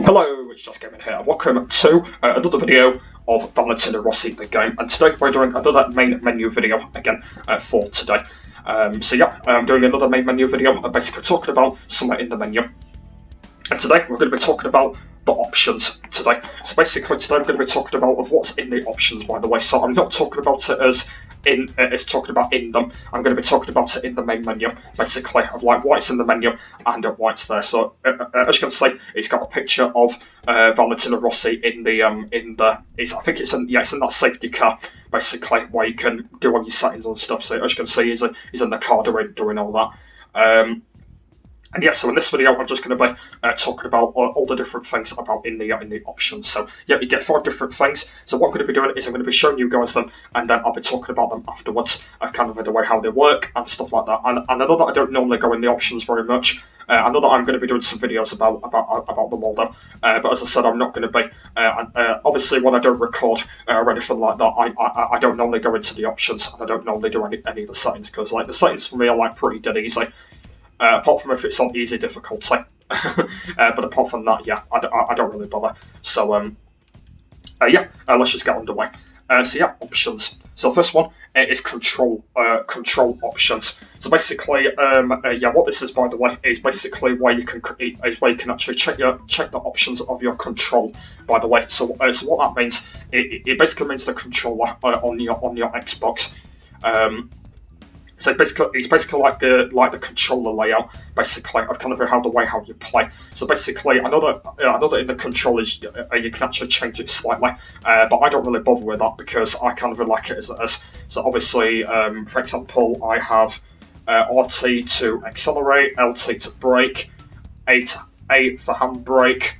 Hello, it's Just Gaming here. Welcome to another video of Valentino Rossi, the game. And today we're doing another main menu video again for today. I'm doing another main menu video, basically talking about somewhere in the menu. And today we're going to be talking about the options today. So basically today I'm going to be talking about what's in the options, by the way. So I'm not talking about it as talking about in them. I'm going to be talking about it in the main menu, basically, of like what's in the menu and what's there. So as you can see, it's got a picture of Valentino Rossi in the I think it's in that safety car, basically, where you can do all your settings and stuff. So as you can see, he's in the car doing all that. And yeah, so in this video, I'm just going to be talking about all the different things about in the options. So yeah, you get 5 different things. So what I'm going to be doing is I'm going to be showing you guys them, and then I'll be talking about them afterwards, kind of in the way how they work and stuff like that. And I know that I don't normally go in the options very much. I know that I'm going to be doing some videos about them all though. But as I said, I'm not going to be. Obviously, when I don't record or anything like that, I don't normally go into the options, and I don't normally do any of the settings, because like the settings for me are like pretty dead easy. Apart from if it's on easy difficulty, but apart from that, yeah, I don't really bother. So let's just get underway. Options. So the first one is control options. So basically, what this is, by the way, is basically where you can actually check the options of your control. By the way, so what that means, it basically means the controller on your Xbox. So it's basically like the controller layout, basically, of kind of how you play. So basically, I know that in the controllers you can actually change it slightly, but I don't really bother with that because I kind of like it as it is. So obviously, for example, I have RT to accelerate, LT to brake, A for handbrake,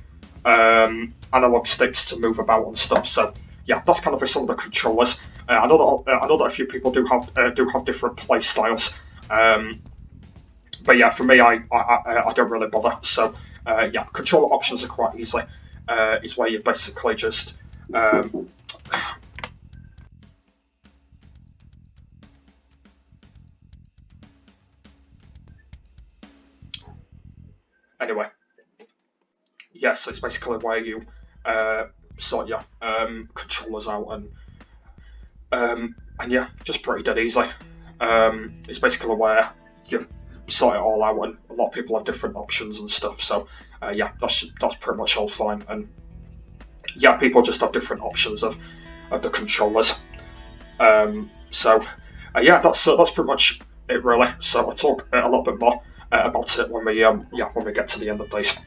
analog sticks to move about and stuff. So yeah, that's kind of some of the controllers. I know that a few people do have different play styles, but yeah, for me, I don't really bother. So yeah, controller options are quite easy. Is where you basically just anyway, yeah, so it's basically where you sort your controllers out and yeah, just pretty dead easy. It's basically where you sort it all out, and a lot of people have different options and stuff. So yeah, that's pretty much all fine. And yeah, people just have different options of the controllers. Yeah, that's pretty much it really. So I'll talk a little bit more about it when we get to the end of these.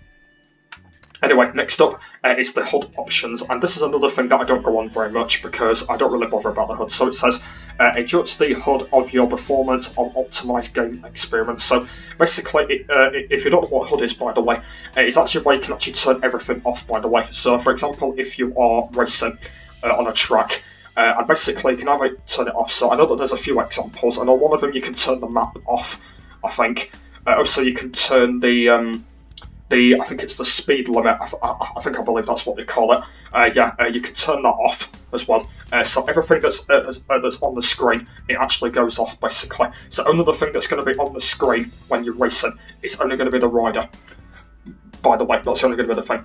Anyway, next up is the HUD options, and this is another thing that I don't go on very much because I don't really bother about the HUD. So it says, adjust the HUD of your performance on optimized game experiments. So basically, if you don't know what HUD is, by the way, it's actually where you can actually turn everything off, by the way. So for example, if you are racing on a track, and basically you can either turn it off. So I know that there's a few examples. I know one of them you can turn the map off, I think. Also you can turn I think it's the speed limit. I believe that's what they call it. You can turn that off as well. So everything that's on the screen, it actually goes off basically. So only the thing that's going to be on the screen when you're racing is only going to be the rider. By the way, that's only going to be the thing.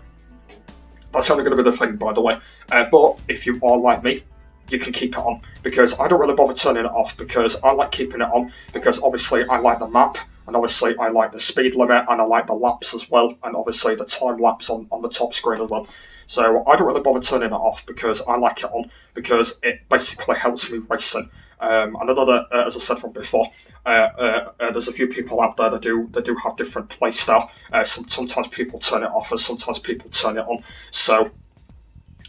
That's only going to be the thing, by the way. But if you are like me, you can keep it on, because I don't really bother turning it off, because I like keeping it on, because obviously I like the map, and obviously I like the speed limit, and I like the laps as well, and obviously the time lapse on the top screen as well. So I don't really bother turning it off because I like it on, because it basically helps me racing. I know that, as I said from before, there's a few people out there that do have different play style. Sometimes people turn it off, and sometimes people turn it on. So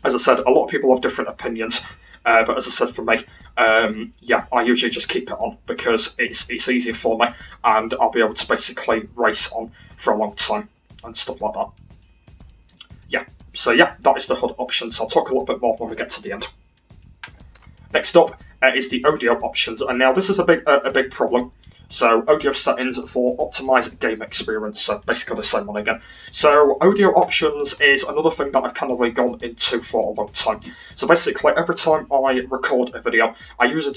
as I said, a lot of people have different opinions. But as I said, for me, I usually just keep it on because it's easier for me, and I'll be able to basically race on for a long time and stuff like that. Yeah, so yeah, that is the HUD options. I'll talk a little bit more when we get to the end. Next up is the audio options, and now this is a big problem. So audio settings for optimized game experience, so basically the same one again. So audio options is another thing that I've kind of gone into for a long time. So basically every time I record a video, I usually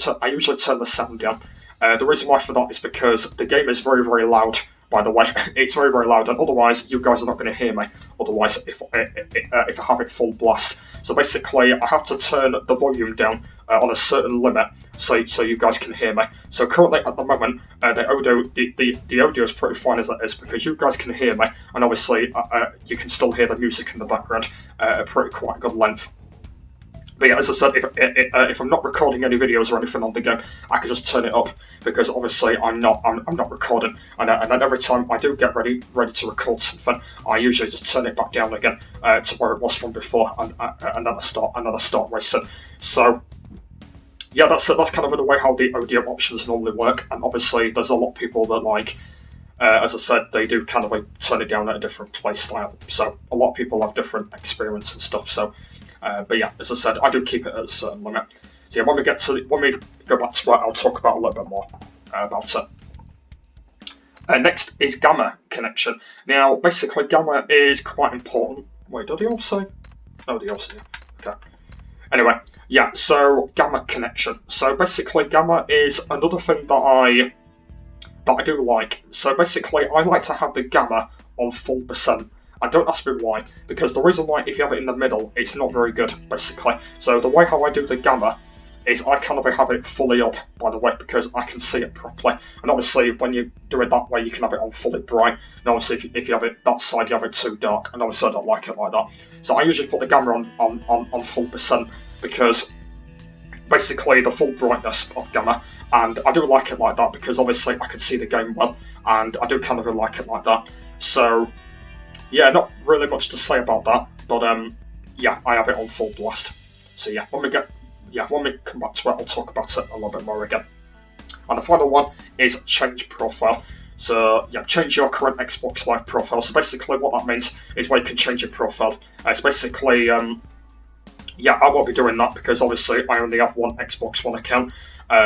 turn the sound down. The reason why for that is because the game is very, very loud by the way. It's very, very loud, and otherwise you guys are not going to hear me. Otherwise, if I have it full blast. So basically, I have to turn the volume down on a certain limit so you guys can hear me. So currently, at the moment, the audio is pretty fine as it is because you guys can hear me, and obviously you can still hear the music in the background at quite good length. But yeah, as I said, if I'm not recording any videos or anything on the game, I can just turn it up because obviously I'm not recording. And then every time I do get ready to record something, I usually just turn it back down again to where it was from before, and then I start racing. So yeah, that's kind of the way how the audio options normally work. And obviously, there's a lot of people that like. As I said, they do kind of like turn it down at a different play style. So a lot of people have different experience and stuff. So, but yeah, as I said, I do keep it at a certain limit. So yeah, when we go back to it, I'll talk about a little bit more about it. Next is gamma connection. Now, basically, gamma is quite important. Wait, did they all say? Oh, they all say. Okay. Anyway, yeah. So gamma connection. So basically, gamma is another thing that I do like. So basically, I like to have the gamma on full percent. And don't ask me why, because the reason why, if you have it in the middle, it's not very good, basically. So the way how I do the gamma is I kind of have it fully up, by the way, because I can see it properly. And obviously, when you do it that way, you can have it on fully bright. And obviously, if you have it that side, you have it too dark. And obviously, I don't like it like that. So I usually put the gamma on full percent because basically the full brightness of gamma, and I do like it like that because obviously I can see the game well, and I do kind of like it like that. So yeah, not really much to say about that, but yeah, I have it on full blast. So yeah, when we come back to it, I'll talk about it a little bit more again. And the final one is change profile. So yeah, change your current Xbox Live profile. So basically what that means is where you can change your profile. It's basically yeah, I won't be doing that because obviously I only have one Xbox One account,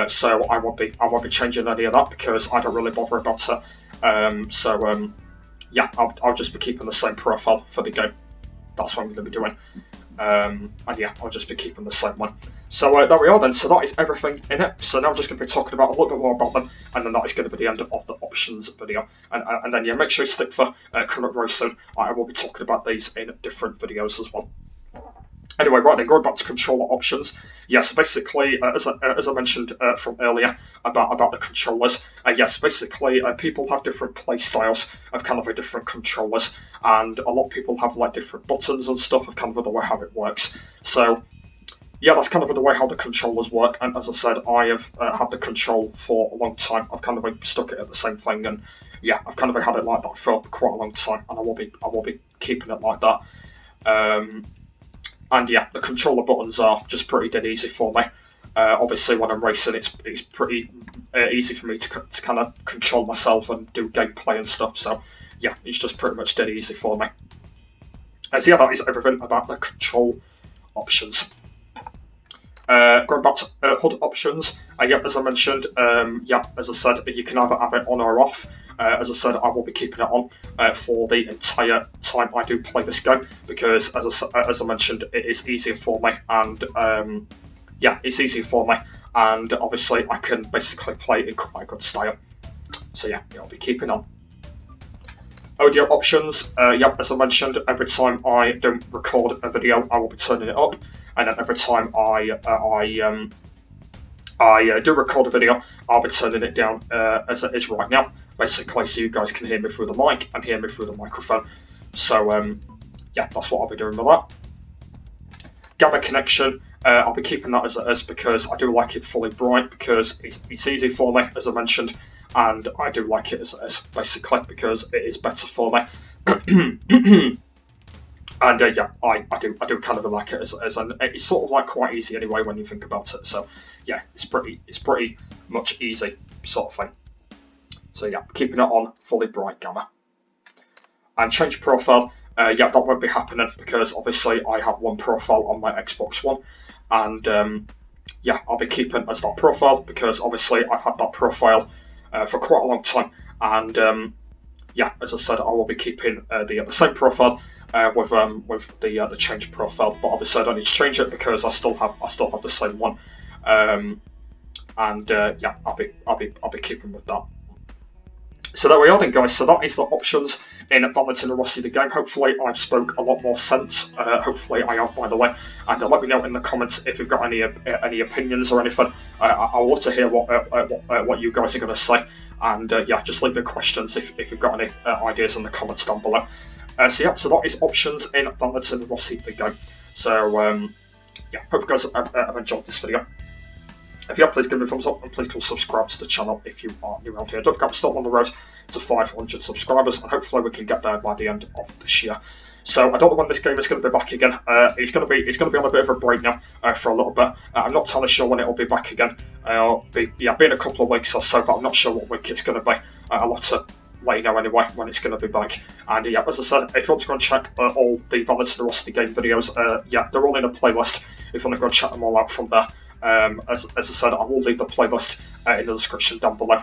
so I won't be changing any of that because I don't really bother about it. Yeah, I'll just be keeping the same profile for the game. That's what I'm going to be doing. And yeah, I'll just be keeping the same one. So there we are then. So that is everything in it. So now I'm just going to be talking about a little bit more about them, and then that is going to be the end of the options video. And then yeah, make sure you stick for current racing. I will be talking about these in different videos as well. Anyway, right then, going back to controller options. Yes, basically, as I mentioned from earlier about the controllers. Yes, basically, people have different play styles of kind of different controllers, and a lot of people have like different buttons and stuff of kind of the way how it works. So yeah, that's kind of the way how the controllers work. And as I said, I have had the control for a long time. I've kind of stuck it at the same thing, and yeah, I've kind of had it like that for quite a long time, and I will be keeping it like that. And yeah, the controller buttons are just pretty dead easy for me. Obviously, when I'm racing, it's pretty easy for me to kind of control myself and do gameplay and stuff. So yeah, it's just pretty much dead easy for me. So yeah, that is everything about the control options. Going back to HUD options, yeah, as I mentioned, yeah, as I said, you can either have it on or off. As I said, I will be keeping it on for the entire time I do play this game because, as I mentioned, it is easier for me, and yeah, it's easier for me, and obviously I can basically play in quite a good style. So yeah, I'll be keeping on. Audio options, yeah, as I mentioned, every time I don't record a video, I will be turning it up, and then every time I do record a video, I'll be turning it down as it is right now, basically, so you guys can hear me through the mic and hear me through the microphone. So yeah, that's what I'll be doing with that. Gamma connection, I'll be keeping that as it is because I do like it fully bright because it's easy for me, as I mentioned, and I do like it as it is, basically, because it is better for me. And yeah, I do kind of like it as and it's sort of like quite easy anyway when you think about it. So yeah, it's pretty much easy sort of thing. So yeah, keeping it on fully bright gamma. And change profile, yeah, that won't be happening because obviously I have one profile on my Xbox One, and yeah, I'll be keeping as that profile because obviously I've had that profile for quite a long time, and yeah, as I said, I will be keeping the same profile. With the change profile, but obviously I don't need to change it because I still have the same one, and yeah, I'll be keeping with that. So there we are then, guys. So that is the options in Valentino Rossi the game. Hopefully I've spoke a lot more sense. Hopefully I have, by the way. And let me know in the comments if you've got any opinions or anything. I'd love to hear what you guys are going to say. And yeah, just leave the questions if you've got any ideas in the comments down below. So yeah, so that is options in Valentino Rossi the game. So yeah, hope you guys have enjoyed this video. If you have, please give me a thumbs up and please do subscribe to the channel if you are new around here. Don't forget, we're still on the road to 500 subscribers, and hopefully we can get there by the end of this year. So I don't know when this game is going to be back again. It's going to be on a bit of a break now for a little bit. I'm not entirely sure when it will be back again. It'll be in a couple of weeks or so, but I'm not sure what week it's going to be. I'll have to let you know anyway when it's going to be back. And yeah, as I said, if you want to go and check all the Valentino Rossi game videos, yeah, they're all in a playlist. If you want to go and check them all out from there. As I said, I will leave the playlist in the description down below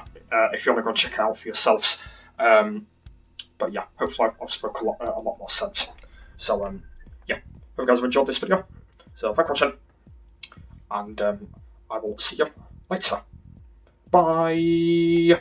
if you want to go and check it out for yourselves. But yeah, hopefully I've spoken a lot more sense. So yeah, hope you guys have enjoyed this video. So thanks for watching, and I will see you later. Bye.